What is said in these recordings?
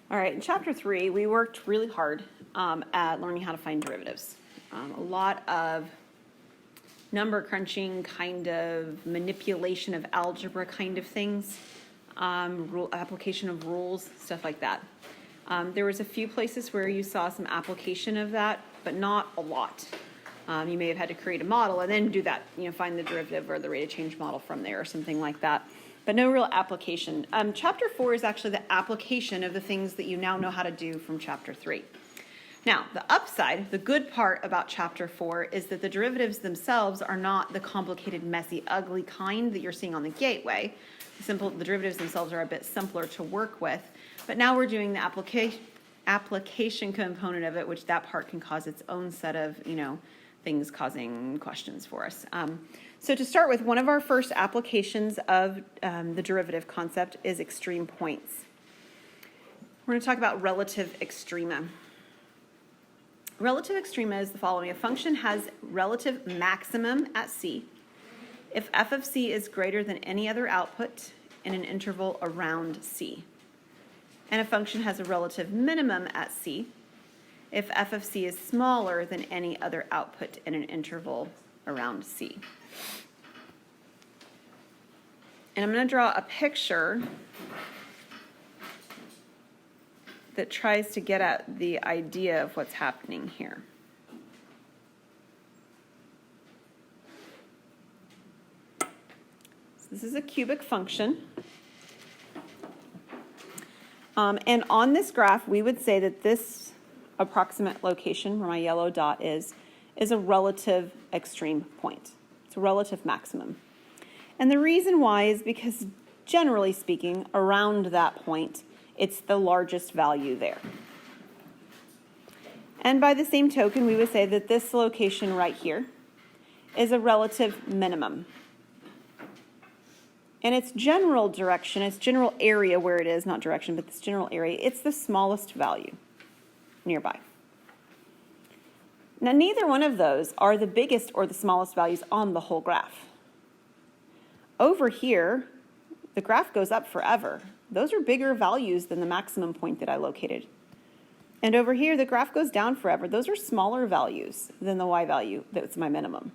All right, in chapter 3, we worked really hard at learning how to find derivatives. A lot of number crunching, kind of manipulation of algebra kind of things, application of rules, stuff like that. There was a few places where you saw some application of that, but not a lot. You may have had to create a model and then do that, find the derivative or the rate of change model from there or something like that. But no real application. Chapter 4 is actually the application of the things that you now know how to do from chapter 3. Now, the upside, the good part about chapter 4 is that the derivatives themselves are not the complicated, messy, ugly kind that you're seeing on the gateway. The derivatives themselves are a bit simpler to work with. But now we're doing the application component of it, which that part can cause its own set of, things causing questions for us. So to start with, one of our first applications of the derivative concept is extreme points. We're going to talk about relative extrema. Relative extrema is the following. A function has relative maximum at C if f of C is greater than any other output in an interval around C. And a function has a relative minimum at C if f of C is smaller than any other output in an interval around C. And I'm going to draw a picture that tries to get at the idea of what's happening here. So this is a cubic function. And on this graph, we would say that this approximate location, where my yellow dot is a relative extreme point. It's a relative maximum. And the reason why is because, generally speaking, around that point, it's the largest value there. And by the same token, we would say that this location right here is a relative minimum. And its general direction, its general area where it is, not direction, but this general area, it's the smallest value nearby. Now, neither one of those are the biggest or the smallest values on the whole graph. Over here, the graph goes up forever. Those are bigger values than the maximum point that I located. And over here, the graph goes down forever. Those are smaller values than the y value that's my minimum.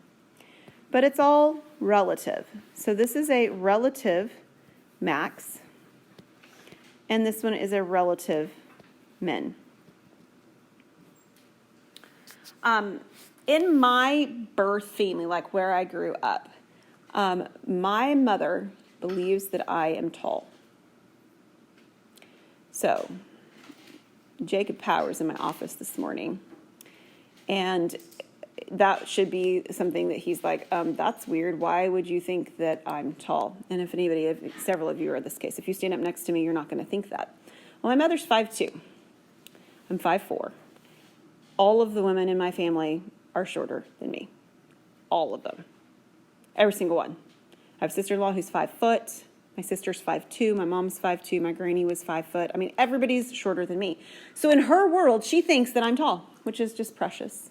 But it's all relative. So this is a relative max, and this one is a relative min. In my birth family, like where I grew up, my mother believes that I am tall. So, Jacob Powers in my office this morning, and that should be something that he's like, that's weird. Why would you think that I'm tall? And if several of you are this case, if you stand up next to me, you're not going to think that. Well, my mother's 5'2". I'm 5'4". All of the women in my family are shorter than me. All of them. Every single one. I have a sister-in-law who's 5 foot. My sister's 5'2", my mom's 5'2", my granny was 5 foot. I mean, everybody's shorter than me. So in her world, she thinks that I'm tall, which is just precious.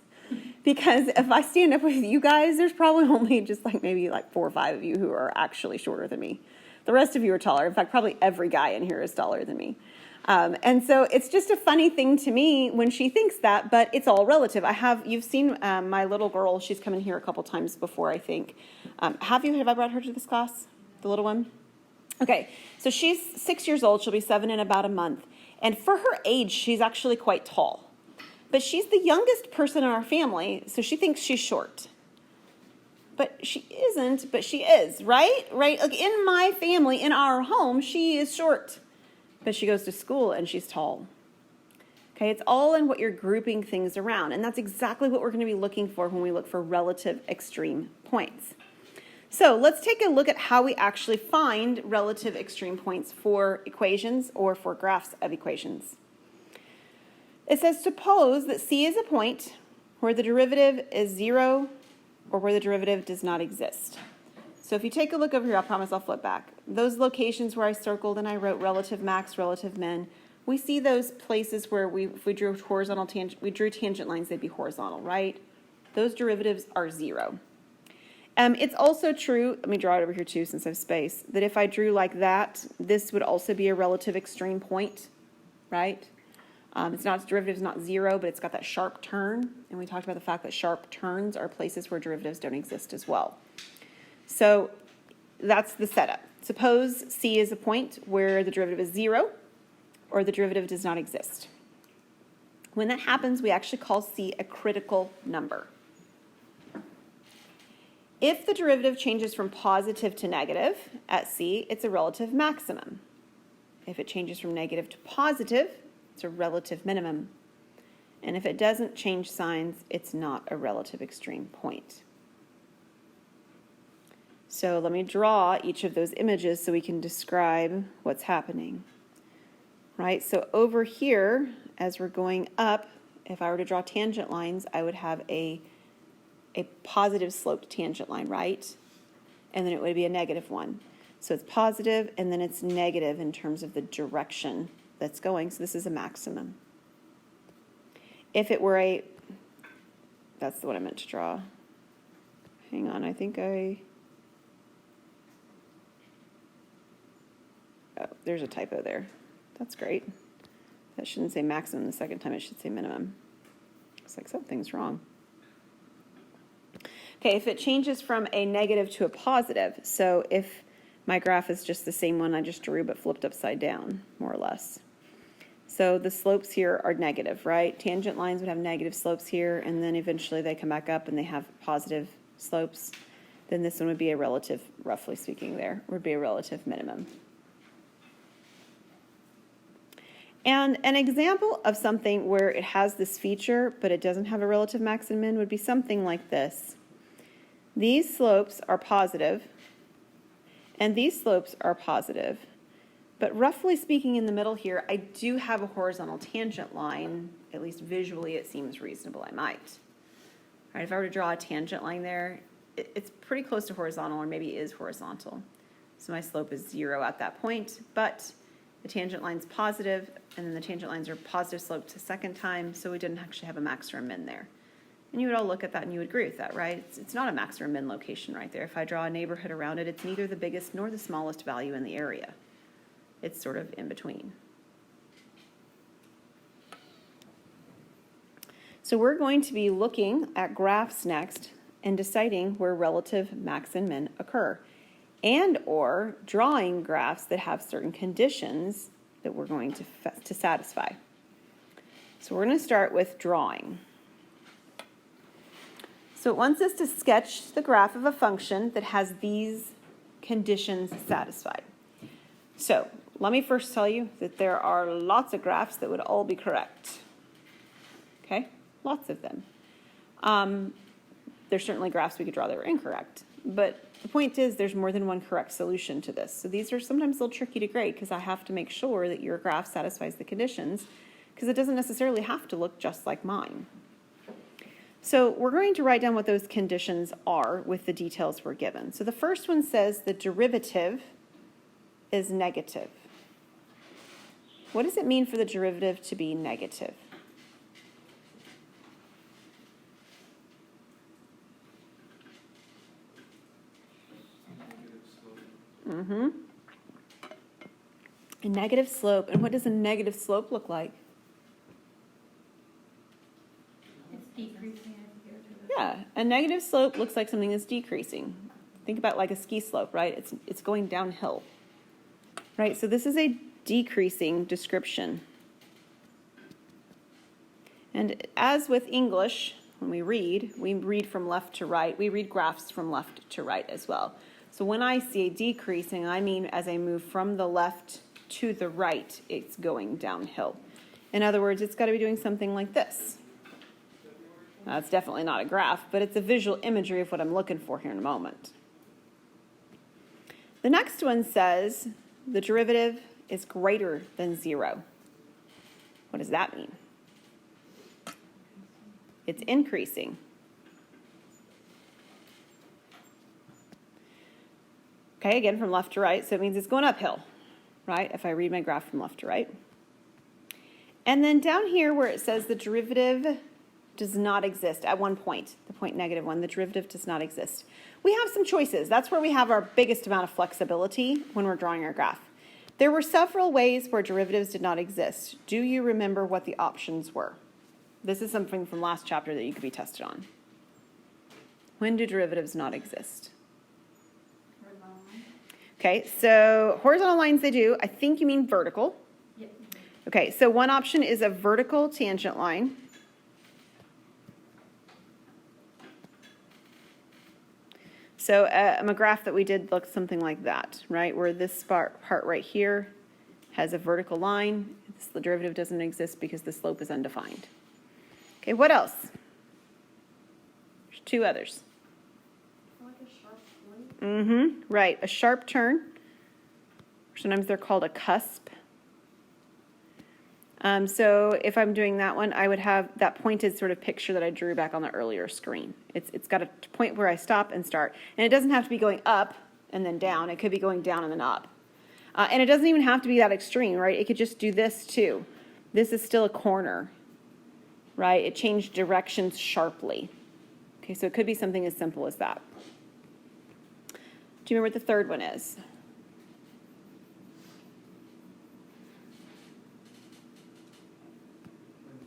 Because if I stand up with you guys, there's probably only just maybe 4 or 5 of you who are actually shorter than me. The rest of you are taller. In fact, probably every guy in here is taller than me. And so it's just a funny thing to me when she thinks that, but it's all relative. You've seen my little girl. She's come in here a couple times before, I think. Have I brought her to this class, the little one? Okay, so she's 6 years old. She'll be 7 in about a month. And for her age, she's actually quite tall. But she's the youngest person in our family, so she thinks she's short. But she isn't, but she is, right? Right? Like in my family, in our home, she is short. But she goes to school and she's tall. Okay, it's all in what you're grouping things around. And that's exactly what we're going to be looking for when we look for relative extreme points. So let's take a look at how we actually find relative extreme points for equations or for graphs of equations. It says suppose that C is a point where the derivative is 0 or where the derivative does not exist. So if you take a look over here, I promise I'll flip back. Those locations where I circled and I wrote relative max, relative min, we see those places where if we drew tangent lines, they'd be horizontal, right? Those derivatives are 0. It's also true, let me draw it over here too since I have space, that if I drew like that, this would also be a relative extreme point. right? Its derivative is not 0, but it's got that sharp turn. And we talked about the fact that sharp turns are places where derivatives don't exist as well. So that's the setup. Suppose C is a point where the derivative is 0 or the derivative does not exist. When that happens, we actually call C a critical number. If the derivative changes from positive to negative at C, it's a relative maximum. If it changes from negative to positive, it's a relative minimum. And if it doesn't change signs, it's not a relative extreme point. So let me draw each of those images so we can describe what's happening. Right, so over here, as we're going up, if I were to draw tangent lines, I would have a positive sloped tangent line, right? And then it would be a negative one. So it's positive, and then it's negative in terms of the direction that's going. So this is a maximum. If it were that's the one I meant to draw. Hang on, oh, there's a typo there. That's great. That shouldn't say maximum the second time, it should say minimum. Looks like something's wrong. Okay, if it changes from a negative to a positive, so if my graph is just the same one I just drew but flipped upside down, more or less. So the slopes here are negative, right? Tangent lines would have negative slopes here, and then eventually they come back up and they have positive slopes. Then this one would be a relative, roughly speaking there, would be a relative minimum. And an example of something where it has this feature, but it doesn't have a relative max and min would be something like this. These slopes are positive, and these slopes are positive. But roughly speaking in the middle here, I do have a horizontal tangent line. At least visually it seems reasonable, I might. All right, if I were to draw a tangent line there, it's pretty close to horizontal, or maybe it is horizontal. So my slope is 0 at that point, but the tangent line's positive, and then the tangent lines are positive sloped the second time, so we didn't actually have a max or a min there. And you would all look at that and you would agree with that, right? It's not a max or a min location right there. If I draw a neighborhood around it, it's neither the biggest nor the smallest value in the area. It's sort of in between. So we're going to be looking at graphs next and deciding where relative max and min occur, and or drawing graphs that have certain conditions that we're going to satisfy. So we're going to start with drawing. So it wants us to sketch the graph of a function that has these conditions satisfied. So let me first tell you that there are lots of graphs that would all be correct. Okay, lots of them. There's certainly graphs we could draw that are incorrect, but the point is there's more than one correct solution to this. So these are sometimes a little tricky to grade because I have to make sure that your graph satisfies the conditions, because it doesn't necessarily have to look just like mine. So we're going to write down what those conditions are with the details we're given. So the first one says the derivative is negative. What does it mean for the derivative to be negative? A negative slope. And what does a negative slope look like? It's decreasing as you go to the... Yeah, a negative slope looks like something that's decreasing. Think about like a ski slope, right? It's going downhill, right? So this is a decreasing description. And as with English, when we read from left to right. We read graphs from left to right as well. So when I see decreasing, I mean as I move from the left to the right, it's going downhill. In other words, it's got to be doing something like this. Now, it's definitely not a graph, but it's a visual imagery of what I'm looking for here in a moment. The next one says the derivative is greater than 0. What does that mean? It's increasing. Okay, again, from left to right, so it means it's going uphill, right? If I read my graph from left to right. And then down here where it says the derivative does not exist at one point, the point -1, the derivative does not exist. We have some choices. That's where we have our biggest amount of flexibility when we're drawing our graph. There were several ways where derivatives did not exist. Do you remember what the options were? This is something from last chapter that you could be tested on. When do derivatives not exist? Okay, so horizontal lines they do. I think you mean vertical. Yep. Okay, so one option is a vertical tangent line. So a graph that we did looks something like that, right? Where this part right here has a vertical line. The derivative doesn't exist because the slope is undefined. Okay, what else? There's two others. Like a sharp point. Right, a sharp turn. Sometimes they're called a cusp. So if I'm doing that one, I would have that pointed sort of picture that I drew back on the earlier screen. It's got a point where I stop and start. And it doesn't have to be going up and then down. It could be going down and then up. And it doesn't even have to be that extreme, right? It could just do this too. This is still a corner, right? It changed directions sharply. Okay, so it could be something as simple as that. Do you remember what the third one is?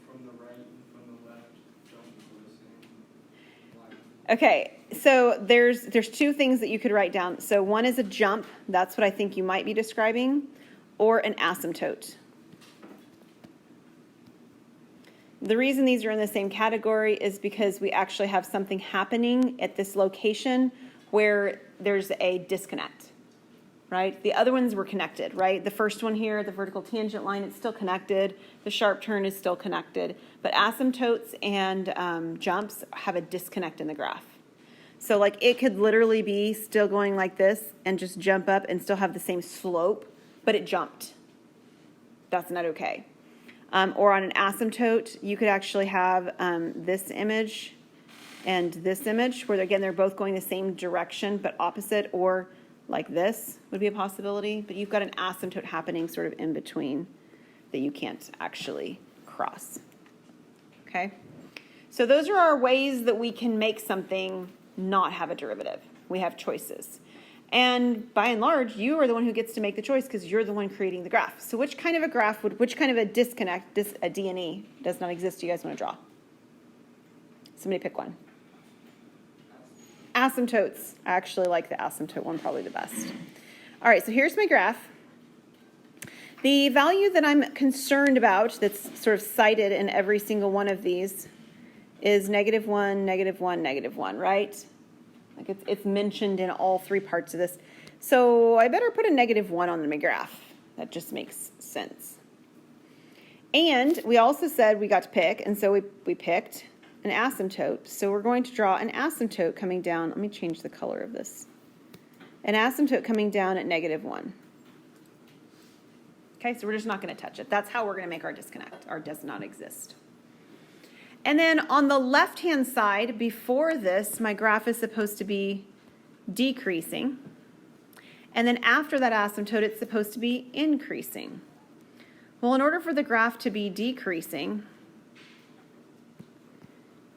From the right and from the left, jump for the same line. Okay, so there's two things that you could write down. So one is a jump, that's what I think you might be describing, or an asymptote. The reason these are in the same category is because we actually have something happening at this location where there's a disconnect, right? The other ones were connected, right? The first one here, the vertical tangent line, it's still connected. The sharp turn is still connected. But asymptotes and jumps have a disconnect in the graph. So like it could literally be still going like this and just jump up and still have the same slope, but it jumped. That's not okay. Or on an asymptote, you could actually have this image and this image, where again, they're both going the same direction, but opposite, or like this would be a possibility. But you've got an asymptote happening sort of in between that you can't actually cross. Okay? So those are our ways that we can make something not have a derivative. We have choices. And by and large, you are the one who gets to make the choice because you're the one creating the graph. So which kind of a graph which kind of a disconnect, a D&E does not exist, do you guys want to draw? Somebody pick one. Asymptotes. I actually like the asymptote one probably the best. All right, so here's my graph. The value that I'm concerned about that's sort of cited in every single one of these is -1, -1, -1, right? Like it's mentioned in all three parts of this. So I better put a -1 on my graph. That just makes sense. And we also said we got to pick, and so we picked an asymptote. So we're going to draw an asymptote coming down. Let me change the color of this. An asymptote coming down at -1. Okay, so we're just not going to touch it. That's how we're going to make our disconnect. Our does not exist. And then on the left-hand side, before this, my graph is supposed to be decreasing. And then after that asymptote, it's supposed to be increasing. Well, in order for the graph to be decreasing,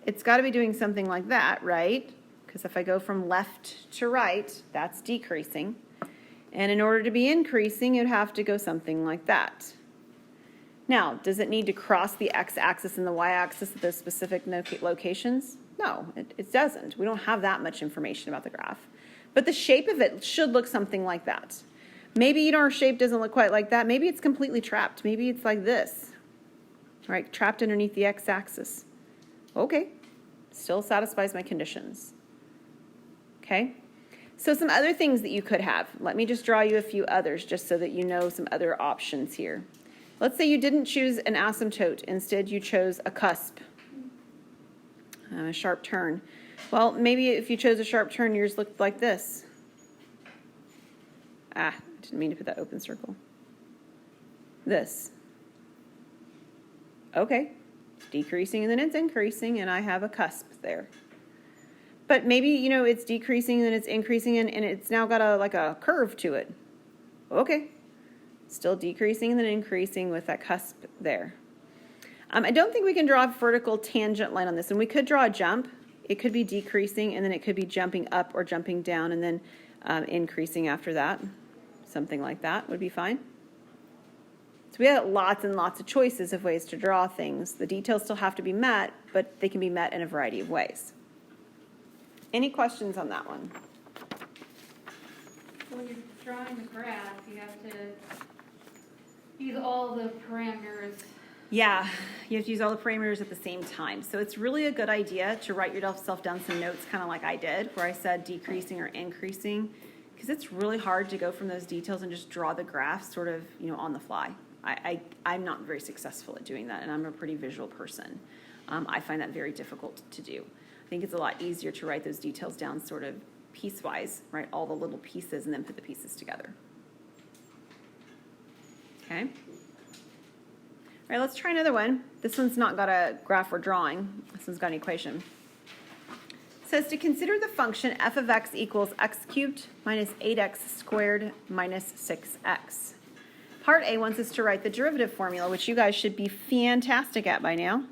it's got to be doing something like that, right? Because if I go from left to right, that's decreasing. And in order to be increasing, it'd have to go something like that. Now, does it need to cross the x-axis and the y-axis at those specific locations? No, it doesn't. We don't have that much information about the graph. But the shape of it should look something like that. Maybe our shape doesn't look quite like that. Maybe it's completely trapped. Maybe it's like this, right? Trapped underneath the x-axis. Okay, still satisfies my conditions. Okay, so some other things that you could have. Let me just draw you a few others just so that you know some other options here. Let's say you didn't choose an asymptote. Instead, you chose a cusp, a sharp turn. Well, maybe if you chose a sharp turn, yours looked like this. I didn't mean to put that open circle. This. Okay, it's decreasing and then it's increasing, and I have a cusp there. But maybe, it's decreasing and then it's increasing, and it's now got a curve to it. Okay. Still decreasing and then increasing with that cusp there. I don't think we can draw a vertical tangent line on this, and we could draw a jump. It could be decreasing, and then it could be jumping up or jumping down, and then increasing after that. Something like that would be fine. So we have lots and lots of choices of ways to draw things. The details still have to be met, but they can be met in a variety of ways. Any questions on that one? When you're drawing the graph, you have to use all the parameters. Yeah, you have to use all the parameters at the same time. So it's really a good idea to write yourself down some notes, kind of like I did, where I said decreasing or increasing, because it's really hard to go from those details and just draw the graph sort of, on the fly. I'm not very successful at doing that, and I'm a pretty visual person. I find that very difficult to do. I think it's a lot easier to write those details down sort of piecewise, right? All the little pieces and then put the pieces together. Okay? All right, let's try another one. This one's not got a graph or drawing. This one's got an equation. It says to consider the function f of x equals x cubed minus 8x squared minus 6x. Part A wants us to write the derivative formula, which you guys should be fantastic at by now.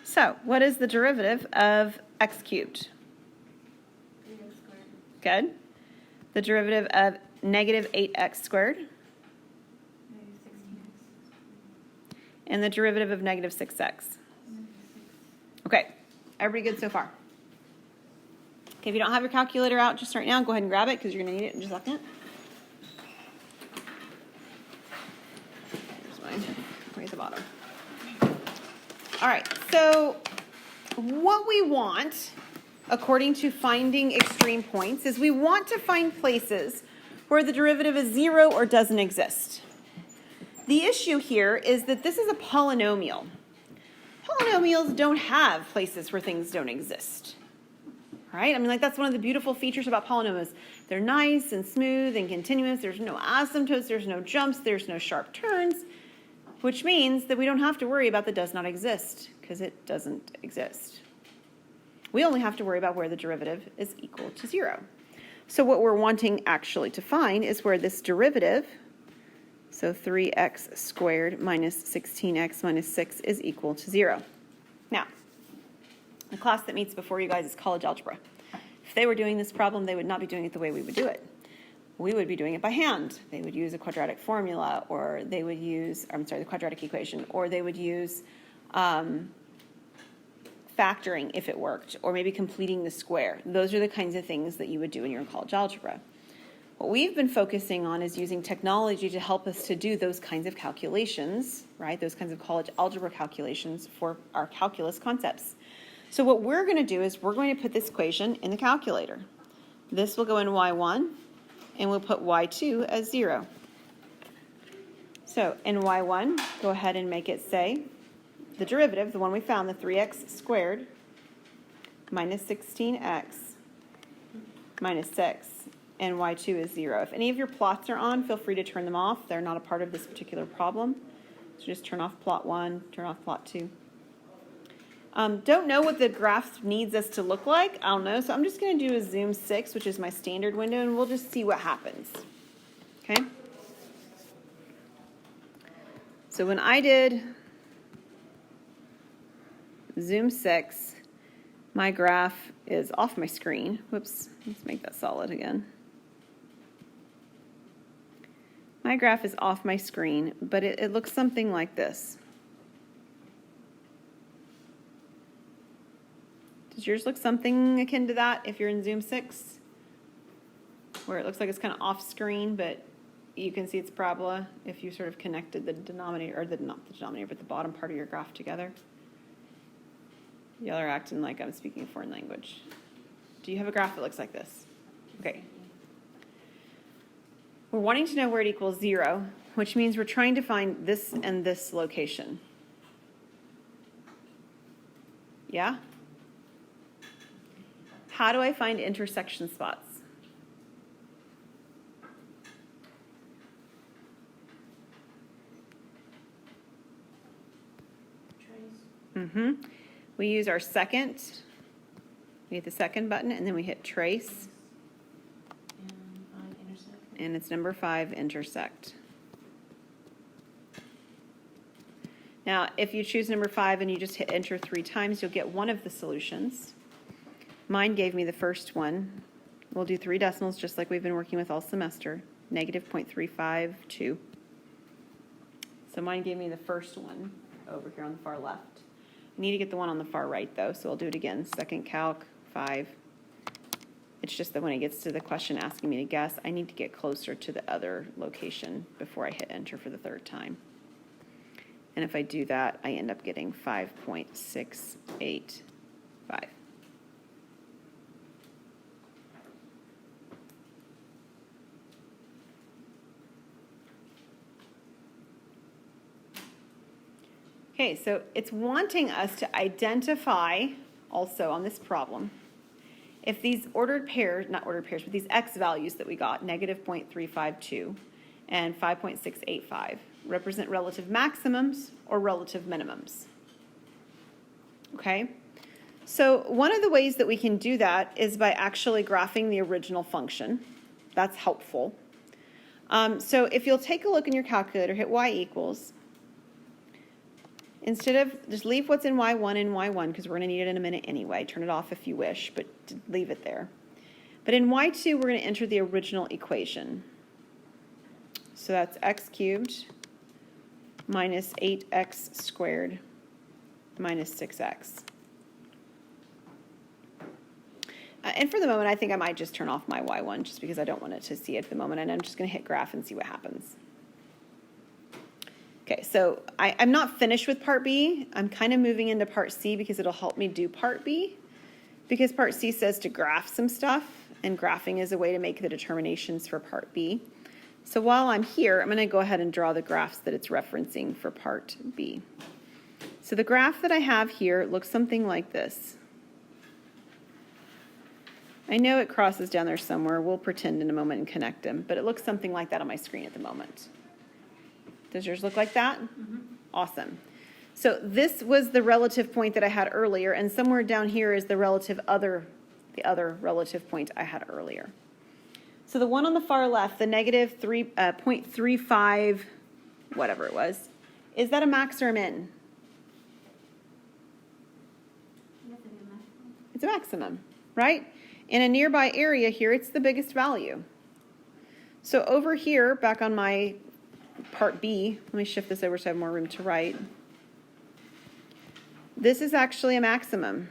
So, what is the derivative of x cubed? 3x squared. Good. The derivative of negative 8x squared. Maybe 16x. And the derivative of negative 6x. Okay, everybody good so far? Okay, if you don't have your calculator out just right now, go ahead and grab it because you're going to need it in just a second. Here's mine. Right at the bottom. All right, so what we want, according to finding extreme points, is we want to find places where the derivative is 0 or doesn't exist. The issue here is that this is a polynomial. Polynomials don't have places where things don't exist. Right? I mean, like, that's one of the beautiful features about polynomials. They're nice and smooth and continuous. There's no asymptotes, there's no jumps, there's no sharp turns, which means that we don't have to worry about the does not exist, because it doesn't exist. We only have to worry about where the derivative is equal to 0. So what we're wanting actually to find is where this derivative, so 3x squared minus 16x minus 6, is equal to 0. Now, the class that meets before you guys is college algebra. If they were doing this problem, they would not be doing it the way we would do it. We would be doing it by hand. They would use a quadratic formula, or they would use, the quadratic equation, or they would use factoring if it worked, or maybe completing the square. Those are the kinds of things that you would do when you're in college algebra. What we've been focusing on is using technology to help us to do those kinds of calculations, right? Those kinds of college algebra calculations for our calculus concepts. So what we're going to do is we're going to put this equation in the calculator. This will go in y1, and we'll put y2 as 0. So in y1, go ahead and make it say the derivative, the one we found, the 3x squared minus 16x minus 6, and y2 is 0. If any of your plots are on, feel free to turn them off. They're not a part of this particular problem. So just turn off plot 1, turn off plot 2. Don't know what the graph needs us to look like. I don't know. So I'm just going to do a zoom 6, which is my standard window, and we'll just see what happens. Okay? So when I did zoom 6, my graph is off my screen. Whoops, let's make that solid again. My graph is off my screen, but it looks something like this. Does yours look something akin to that if you're in Zoom 6? Where it looks like it's kind of off screen, but you can see its parabola if you sort of connected the denominator, or not the denominator, but the bottom part of your graph together. Y'all are acting like I'm speaking a foreign language. Do you have a graph that looks like this? Okay. We're wanting to know where it equals 0, which means we're trying to find this and this location. Yeah? How do I find intersection spots? Trace. We use our second, we hit the second button, and then we hit trace, And find intersect. and it's number 5, intersect. Now, if you choose number 5 and you just hit enter 3 times, you'll get one of the solutions. Mine gave me the first one. We'll do 3 decimals just like we've been working with all semester. Negative 0.352. So mine gave me the first one over here on the far left. I need to get the one on the far right though, so I'll do it again. Second calc, 5. It's just that when it gets to the question asking me to guess, I need to get closer to the other location before I hit enter for the third time. And if I do that, I end up getting 5.685. Okay, so it's wanting us to identify also on this problem if these ordered pairs, not ordered pairs, but these x values that we got, negative 0.352 and 5.685, represent relative maximums or relative minimums. Okay? So one of the ways that we can do that is by actually graphing the original function. That's helpful. So if you'll take a look in your calculator, hit y equals. Instead of, just leave what's in y1 in y1 because we're going to need it in a minute anyway. Turn it off if you wish, but leave it there. But in y2, we're going to enter the original equation. So that's x cubed minus 8x squared minus 6x. And for the moment, I think I might just turn off my y1 just because I don't want it to see it at the moment. And I'm just going to hit graph and see what happens. Okay, so I'm not finished with part B. I'm kind of moving into part C because it'll help me do part B. Because part C says to graph some stuff, and graphing is a way to make the determinations for part B. So while I'm here, I'm going to go ahead and draw the graphs that it's referencing for part B. So the graph that I have here looks something like this. I know it crosses down there somewhere. We'll pretend in a moment and connect them, but it looks something like that on my screen at the moment. Does yours look like that? Mm-hmm. Awesome. So this was the relative point that I had earlier, and somewhere down here is the other relative point I had earlier. So the one on the far left, the negative 0.35, whatever it was, is that a max or a min? It's a maximum, right? In a nearby area here, it's the biggest value. So over here, back on my part B, let me shift this over so I have more room to write. This is actually a maximum.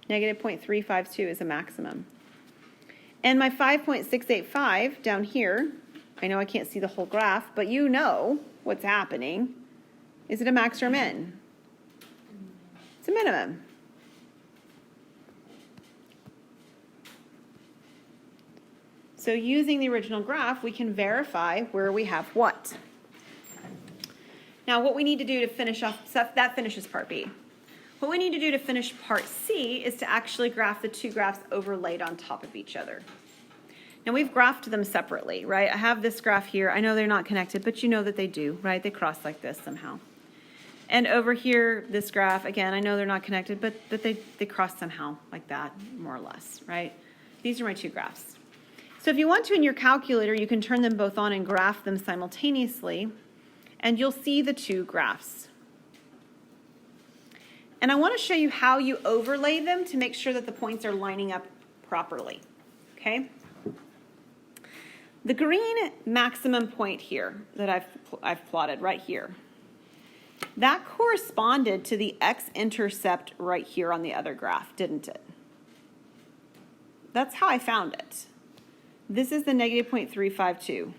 Negative 0.352 is a maximum. And my 5.685 down here, I know I can't see the whole graph, but you know what's happening. Is it a max or a min? It's a minimum. So using the original graph, we can verify where we have what. Now what we need to do to finish off, that finishes part B. What we need to do to finish part C is to actually graph the two graphs overlaid on top of each other. Now we've graphed them separately, right? I have this graph here. I know they're not connected, but you know that they do, right? They cross like this somehow. And over here, this graph, again, I know they're not connected, but they cross somehow like that, more or less, right? These are my two graphs. So if you want to in your calculator, you can turn them both on and graph them simultaneously, and you'll see the two graphs. And I want to show you how you overlay them to make sure that the points are lining up properly, okay? The green maximum point here that I've plotted right here, that corresponded to the x-intercept right here on the other graph, didn't it? That's how I found it. This is the negative 0.352.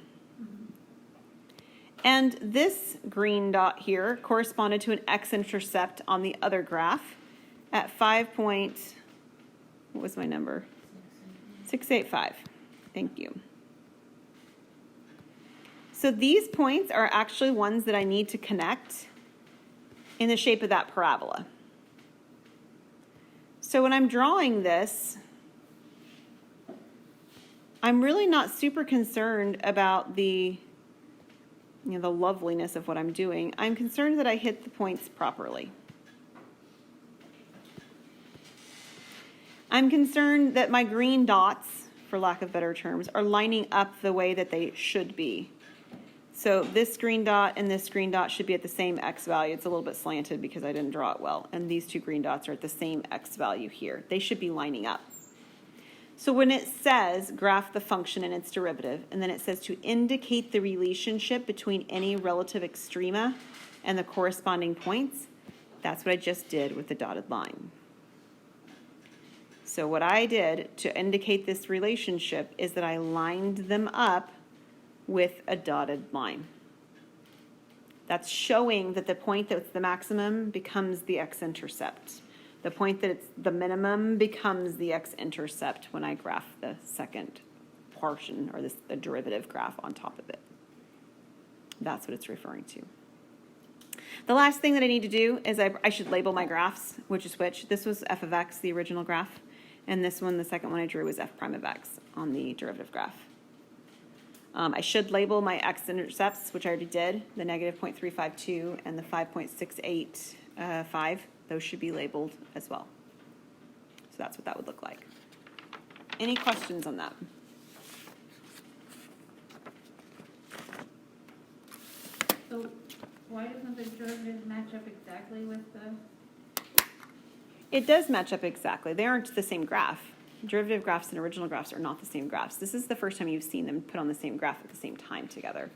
And this green dot here corresponded to an x-intercept on the other graph at 5. What was my number? 685. Thank you. So these points are actually ones that I need to connect in the shape of that parabola. So when I'm drawing this, I'm really not super concerned about the loveliness of what I'm doing. I'm concerned that I hit the points properly. I'm concerned that my green dots, for lack of better terms, are lining up the way that they should be. So this green dot and this green dot should be at the same x value. It's a little bit slanted because I didn't draw it well. And these two green dots are at the same x value here. They should be lining up. So when it says graph the function and its derivative, and then it says to indicate the relationship between any relative extrema and the corresponding points, that's what I just did with the dotted line. So what I did to indicate this relationship is that I lined them up with a dotted line. That's showing that the point that's the maximum becomes the x-intercept. The point that it's the minimum becomes the x-intercept when I graph the second portion, or the derivative graph on top of it. That's what it's referring to. The last thing that I need to do is I should label my graphs, which is which. This was f of x, the original graph, and this one, the second one I drew, was f prime of x on the derivative graph. I should label my x-intercepts, which I already did, the negative 0.352 and the 5.685. Those should be labeled as well. So that's what that would look like. Any questions on that? So why doesn't the derivative match up exactly with the, It does match up exactly. They aren't the same graph. Derivative graphs and original graphs are not the same graphs. This is the first time you've seen them put on the same graph at the same time together.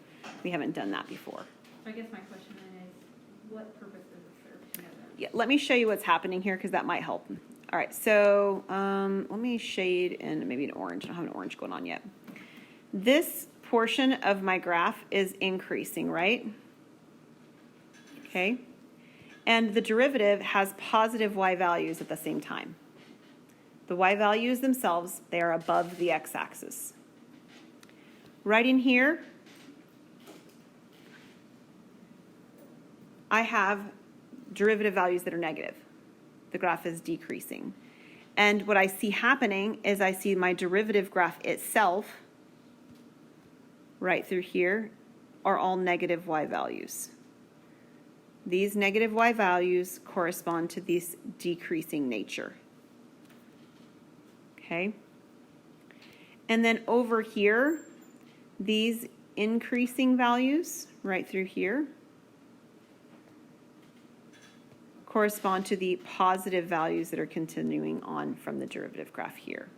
We haven't done that before. I guess my question then is, what purpose does it serve to know that? Yeah, let me show you what's happening here because that might help. All right, so let me shade in maybe an orange. I don't have an orange going on yet. This portion of my graph is increasing, right? Okay. And the derivative has positive y values at the same time. The y values themselves, they are above the x-axis. Right in here, I have derivative values that are negative. The graph is decreasing. And what I see happening is I see my derivative graph itself, right through here, are all negative y values. These negative y values correspond to this decreasing nature. Okay? And then over here, these increasing values, right through here, correspond to the positive values that are continuing on from the derivative graph here.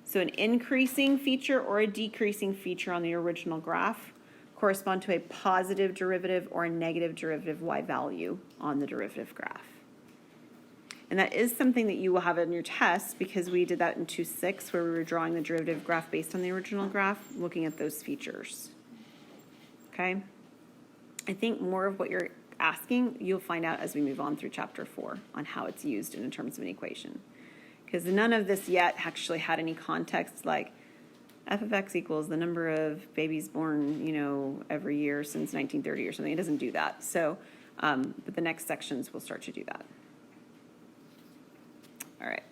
So an increasing feature or a decreasing feature on the original graph correspond to a positive derivative or a negative derivative y value on the derivative graph. And that is something that you will have in your test because we did that in 2.6 where we were drawing the derivative graph based on the original graph, looking at those features. Okay? I think more of what you're asking, you'll find out as we move on through chapter 4 on how it's used in terms of an equation. Because none of this yet actually had any context like f of x equals the number of babies born, every year since 1930 or something. It doesn't do that. So, but the next sections will start to do that. All right.